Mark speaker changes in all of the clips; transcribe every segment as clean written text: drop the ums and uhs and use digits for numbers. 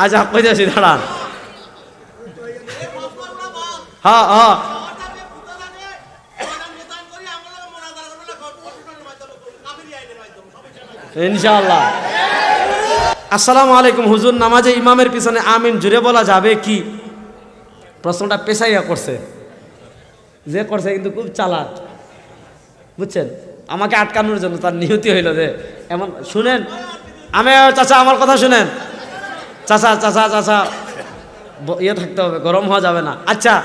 Speaker 1: আচ্ছা কইতেছি দাঁড়ান। হ্যাঁ হ্যাঁ ইনশাআল্লাহ। আসসালামু আলাইকুম হুজুর, নামাজে ইমামের পিছনে আমিন জুড়ে বলা যাবে কি? প্রশ্নটা পেশাইয়া করছে, যে করছে কিন্তু খুব চালাক, বুঝছেন, আমাকে আটকানোর জন্য তার নিয়তি হইল যে এমন। শুনেন, আমি চাচা আমার কথা শুনেন, চাচা চাচা চাচা ইয়ে থাকতে হবে, গরম হওয়া যাবে না। আচ্ছা,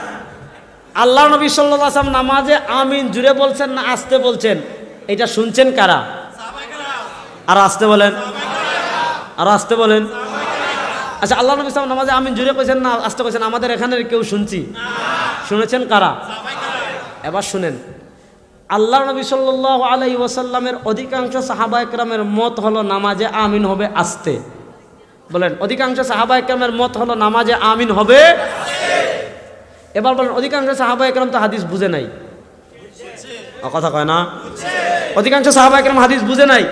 Speaker 1: আল্লাহ নবী সাল্লাল্লাহু আলাইহি ওয়াসাল্লাম নামাজে আমিন জুড়ে বলছেন না আসতে বলছেন, এটা শুনছেন কারা? আর আসতে বলেন, আর আসতে বলেন। আচ্ছা, আল্লাহ নবী সাল্লাল্লাহু নামাজে আমিন জুড়ে কইছেন না আসতে কইছেন, আমাদের এখানে কেউ শুনছি? শুনেছেন কারা? এবার শুনেন, আল্লাহ নবী সাল্লাল্লাহু আলাইহি ওয়াসাল্লামের অধিকাংশ সাহাবা একরামের মত হলো নামাজে আমিন হবে আসতে। বলেন, অধিকাংশ সাহাবা একরামের মত হলো নামাজে আমিন হবে। এবার বলেন, অধিকাংশ সাহাবা একরাম তো হাদিস বুঝে নাই। কথা কয় না? অধিকাংশ সাহাবা একরাম হাদিস বুঝে নাই।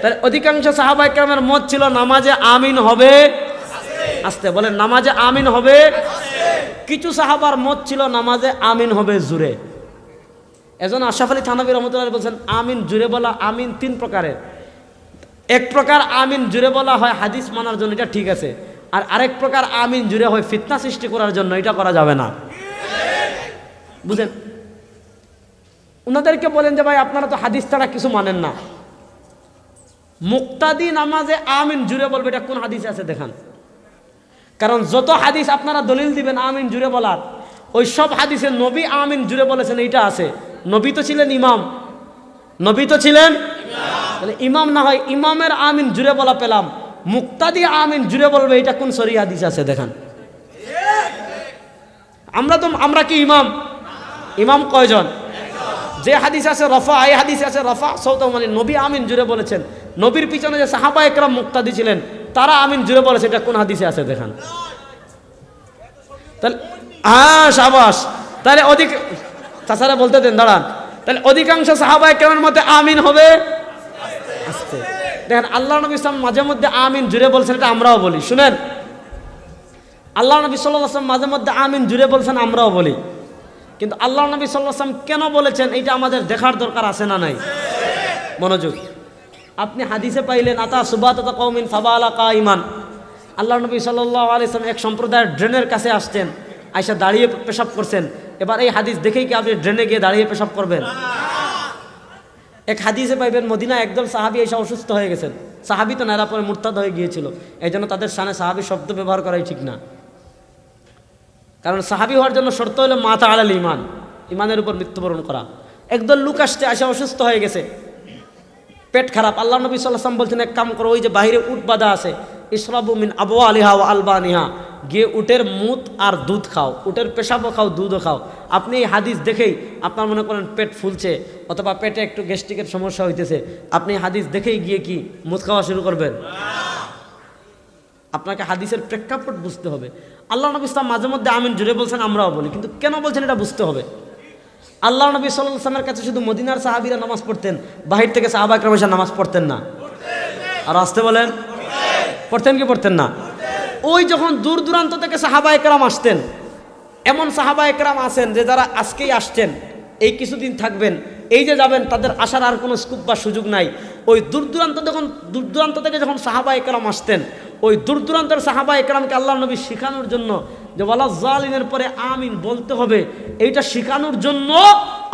Speaker 1: তাহলে অধিকাংশ সাহাবা একরামের মত ছিল নামাজে আমিন হবে আসতে। বলেন, নামাজে আমিন হবে। কিছু সাহাবার মত ছিল নামাজে আমিন হবে জুরে। এজন্য আশরাফ আলী থানভী রহমাতুল্লাহ বলছেন, আমিন জুরে বলা আমিন তিন প্রকারের। এক প্রকার আমিন জুরে বলা হয় হাদিস মানার জন্য, এটা ঠিক আছে। আর আরেক প্রকার আমিন জুরে হয় ফিতনা সৃষ্টি করার জন্য, এটা করা যাবে না। বুঝেন, ওনাদেরকে বলেন যে ভাই আপনারা তো হাদিস ছাড়া কিছু মানেন না, মুক্তাদি নামাজে আমিন জুরে বলবে, এটা কোন হাদিসে আছে দেখান। কারণ যত হাদিস আপনারা দলিল দিবেন আমিন জুরে বলার, ওই সব হাদিসে নবী আমিন জুরে বলেছেন এইটা আছে। নবী তো ছিলেন ইমাম, নবী তো ছিলেন তাহলে ইমাম না হয় ইমামের আমিন জুরে বলা পেলাম, মুক্তাদি আমিন জুরে বলবে, এটা কোন সহি হাদিস আছে দেখান। আমরা কি ইমাম? ইমাম কয়জন? যে হাদিস আছে রফা, এই হাদিস আছে রফা সৌত, মানে নবী আমিন জুরে বলেছেন। নবীর পিছনে যে সাহাবা একরাম মুক্তাদি ছিলেন তারা আমিন জুরে বলেছে, এটা কোন হাদিসে আছে দেখান। তাহলে হ্যাঁ শাবাশ, তাহলে চাচারা বলতে দেন, দাঁড়ান। তাহলে অধিকাংশ সাহাবা একরামের মধ্যে আমিন হবে আস্তে। দেখেন, আল্লাহ নবী ইসলাম মাঝে মধ্যে আমিন জুড়ে বলছেন, এটা আমরাও বলি। শুনেন, আল্লাহ নবী সাল্লাল্লাহু আলাইহি ওয়াসাল্লাম মাঝে মধ্যে আমিন জুড়ে বলছেন, আমরাও বলি। কিন্তু আল্লাহ নবী সাল্লাল্লাহু আলাইহি ওয়াসাল্লাম কেন বলেছেন এটা আমাদের দেখার দরকার আছে না নাই? মনোযোগ। আপনি হাদিসে পাইলেন আতা সুবাতাতা কওমিন ফাবালা কাইমান, আল্লাহ নবী সাল্লাল্লাহু আলাইহি ওয়াসাল্লাম এক সম্প্রদায়ের ড্রেনের কাছে আসছেন, আয়সা দাঁড়িয়ে পেশাব করছেন। এবার এই হাদিস দেখেই কি আপনি ড্রেনে গিয়ে দাঁড়িয়ে পেশাব করবেন? এক হাদিসে পাইবেন মদিনা একদল সাহাবী এসে অসুস্থ হয়ে গেছেন। সাহাবী তো নেরা পরে মুরতাদ হয়ে গিয়েছিল, এই জন্য তাদের সামনে সাহাবী শব্দ ব্যবহার করাই ঠিক না। কারণ সাহাবী হওয়ার জন্য শর্ত হলো মাতা আলাল ইমান, ইমানের উপর মৃত্যুবরণ করা। একদল লোক আসছে, আসে অসুস্থ হয়ে গেছে, পেট খারাপ। আল্লাহ নবী সাল্লাল্লাহু আলাইহি ওয়াসাল্লাম বলছেন, এক কাম করো, ওই যে বাইরে উট বাঁধা আছে, ইশরাবু মিন আবওয়ালিহা ওয়া আলবানিহা, গিয়ে উটের মুত আর দুধ খাও, উটের পেশাবও খাও দুধও খাও। আপনি এই হাদিস দেখেই আপনার মনে করেন পেট ফুলছে অথবা পেটে একটু গ্যাস্ট্রিকের সমস্যা হইতেছে, আপনি হাদিস দেখেই গিয়ে কি মুত খাওয়া শুরু করবেন? আপনাকে হাদিসের প্রেক্ষাপট বুঝতে হবে। আল্লাহ নবী ইসলাম মাঝে মধ্যে আমিন জুড়ে বলছেন, আমরাও বলি, কিন্তু কেন বলছেন এটা বুঝতে হবে। আল্লাহ নবী সাল্লাল্লাহু আলাইহি ওয়াসাল্লামের কাছে শুধু মদিনার সাহাবীরা নামাজ পড়তেন, বাহির থেকে সাহাবা একরাম এসে নামাজ পড়তেন না। আর আসতে বলেন, পড়তেন কি পড়তেন না? ওই যখন দূর দূরান্ত থেকে সাহাবা একরাম আসতেন, এমন সাহাবা একরাম আছেন যে যারা আজকেই আসছেন, এই কিছুদিন থাকবেন, এই যে যাবেন, তাদের আসার আর কোনো স্কোপ বা সুযোগ নাই। ওই দূর দূরান্ত থেকে যখন সাহাবা একরাম আসতেন, ওই দূর দূরান্তের সাহাবা একরামকে আল্লাহ নবী শেখানোর জন্য যে ওয়ালা জালিমের পরে আমিন বলতে হবে, এইটা শেখানোর জন্য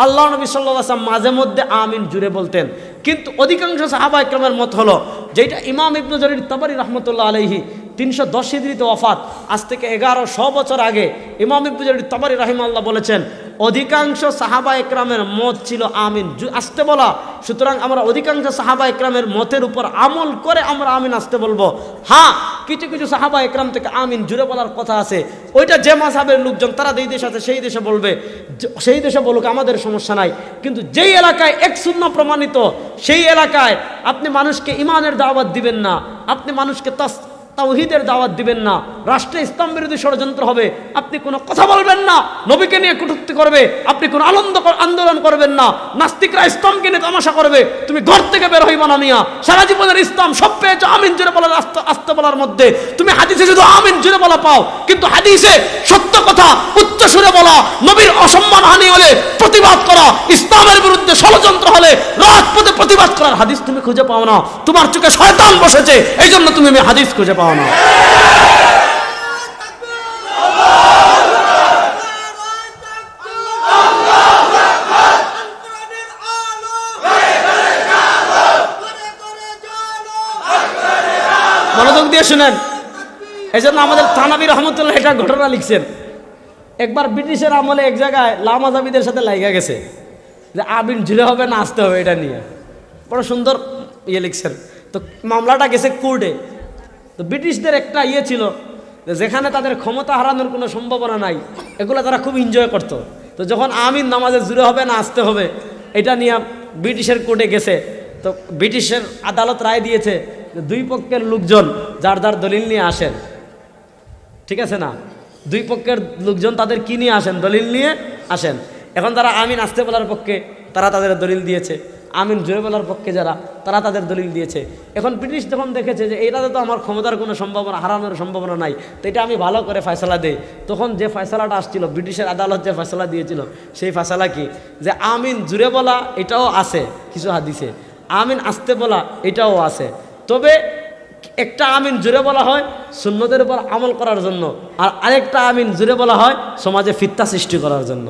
Speaker 1: আল্লাহ নবী সাল্লাল্লাহু আলাইহি ওয়াসাল্লাম মাঝে মধ্যে আমিন জুড়ে বলতেন। কিন্তু অধিকাংশ সাহাবা একরামের মত হলো, যেটা ইমাম ইবনে জারির তাবারি রাহমাতুল্লাহ আলাইহি 310 হিজরিতে ওয়াফাত, আজ থেকে 1100 বছর আগে ইমাম ইবনে জারির তাবারি রাহিমাহুল্লাহ বলেছেন, অধিকাংশ সাহাবা একরামের মত ছিল আমিন আসতে বলা। সুতরাং আমরা অধিকাংশ সাহাবা একরামের মতের উপর আমল করে আমরা আমিন আসতে বলবো। হ্যাঁ, কিছু কিছু সাহাবা একরাম থেকে আমিন জুড়ে বলার কথা আছে, ওইটা যে মাযহাবের লোকজন তারা যেই দেশ আছে সেই দেশে বলবে, সেই দেশে বলুক, আমাদের সমস্যা নাই। কিন্তু যেই এলাকায় এক সুন্নাহ প্রমাণিত, সেই এলাকায় আপনি মানুষকে ইমানের দাওয়াত দিবেন না, আপনি মানুষকে তাওহীদের দাওয়াত দিবেন না, রাষ্ট্রে ইসলাম বিরোধী ষড়যন্ত্র হবে, আপনি কোনো কথা বলবেন না, নবীকে নিয়ে কটূক্তি করবে, আপনি কোনো আন্দোলন করবেন না, নাস্তিকরা ইসলামকে নিয়ে তামাশা করবে, তুমি ঘর থেকে বের হইবা না মিয়া। সারা জীবনের ইসলাম সব পেয়েছো আমিন জুড়ে বলার আস্তে বলার মধ্যে, তুমি হাদিসে শুধু আমিন জুড়ে বলা পাও, কিন্তু হাদিসে সত্য কথা উচ্চ সুরে বলা, নবীর অসম্মানহানি হলে প্রতিবাদ করা, ইসলামের বিরুদ্ধে ষড়যন্ত্র হলে রাজপথে প্রতিবাদ করার হাদিস তুমি খুঁজে পাও না। তোমার চোখে শয়তান বসেছে, এই জন্য তুমি হাদিস খুঁজে পাও না। মনোযোগ দিয়ে শুনেন, এই জন্য আমাদের থানাবী রহমতুল্লাহ এটা ঘটনা লিখছেন। একবার ব্রিটিশের আমলে এক জায়গায় লামাজাবিদের সাথে লাইগা গেছে যে আমিন ঝুলে হবে না আসতে হবে, এটা নিয়ে বড় সুন্দর লিখছেন। তো মামলাটা গেছে কোর্টে। তো ব্রিটিশদের একটা ছিল যেখানে তাদের ক্ষমতা হারানোর কোনো সম্ভাবনা নাই, এগুলো তারা খুব এনজয় করতো। তো যখন আমিন নামাজে জুড়ে হবে না আসতে হবে এটা নিয়ে ব্রিটিশের কোর্টে গেছে, তো ব্রিটিশের আদালত রায় দিয়েছে যে দুই পক্ষের লোকজন যার যার দলিল নিয়ে আসেন, ঠিক আছে না? দুই পক্ষের লোকজন তাদের কি নিয়ে আসেন? দলিল নিয়ে আসেন। এখন তারা আমিন আসতে বলার পক্ষে তারা তাদের দলিল দিয়েছে, আমিন জুড়ে বলার পক্ষে যারা তারা তাদের দলিল দিয়েছে। এখন ব্রিটিশ যখন দেখেছে যে এইটাতে তো আমার ক্ষমতার কোনো সম্ভাবনা, হারানোর সম্ভাবনা নাই, তো এটা আমি ভালো করে ফয়সালা দেই, তখন যে ফয়সালাটা আসছিল ব্রিটিশের আদালত যে ফয়সালা দিয়েছিল সেই ফয়সালা কি যে আমিন জুড়ে বলা এটাও আছে কিছু হাদিসে, আমিন আসতে বলা এটাও আছে, তবে একটা আমিন জুড়ে বলা হয় সুন্নতের উপর আমল করার জন্য, আর আরেকটা আমিন জুড়ে বলা হয় সমাজে ফিতনা সৃষ্টি করার জন্য।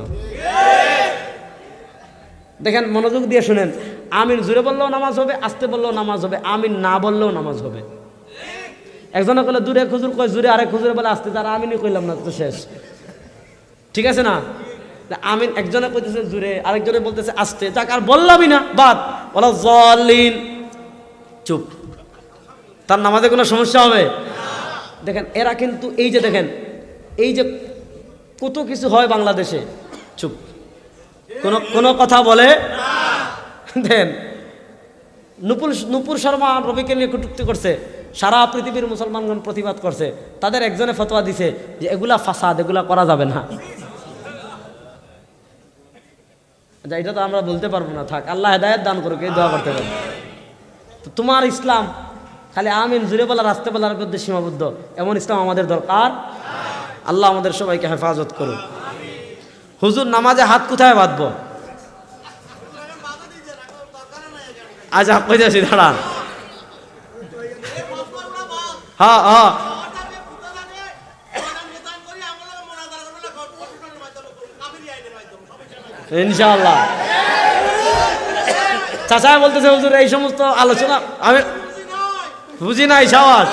Speaker 1: দেখেন মনোযোগ দিয়ে শুনেন, আমিন জুড়ে বললেও নামাজ হবে, আসতে বললেও নামাজ হবে, আমিন না বললেও নামাজ হবে। একজনে কইলে দূরে খুজুর কয় জুড়ে, আরেক খুজুরে বলে আসতে, তারা আমিনই কইলাম না তো শেষ, ঠিক আছে না? আমিন একজনে কইতেছে জুড়ে, আরেকজনে বলতেছে আসতে, যাক আর বললামই না, বাদ বলা জলিন, চুপ, তার নামাজে কোনো সমস্যা হবে? দেখেন এরা কিন্তু এই যে দেখেন এই যে কত কিছু হয় বাংলাদেশে, চুপ, কোনো কথা বলে দেন। নুপুর শর্মা রবিকে নিয়ে কটূক্তি করছে, সারা পৃথিবীর মুসলমানগণ প্রতিবাদ করছে, তাদের একজনে ফতোয়া দিছে যে এগুলা ফাসাদ, এগুলা করা যাবে না। এটা তো আমরা বলতে পারবো না, থাক, আল্লাহ হেদায়েত দান করুক, এই দোয়া করতে পারবো। তো তোমার ইসলাম খালি আমিন জুড়ে বলার আসতে বলার মধ্যে সীমাবদ্ধ, এমন ইসলাম আমাদের দরকার। আল্লাহ আমাদের সবাইকে হেফাজত করুন। হুজুর নামাজে হাত কোথায় বাঁধবো? আচ্ছা কইতেছি, দাঁড়ান। হ্যাঁ হ্যাঁ ইনশাআল্লাহ। চাচা বলতেছে হুজুর এই সমস্ত আলোচনা আমি বুঝি নাই, সাবাস।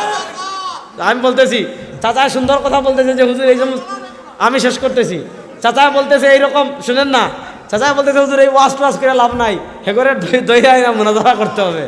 Speaker 1: আমি বলতেছি চাচা সুন্দর কথা বলতেছে যে হুজুর এই সমস্ত, আমি শেষ করতেছি। চাচা বলতেছে এইরকম, শুনেন না, চাচা বলতেছে হুজুর এই ওয়াজ টোয়াজ করে লাভ নাই, হে করে দইয়া মুনাজারা করতে হবে।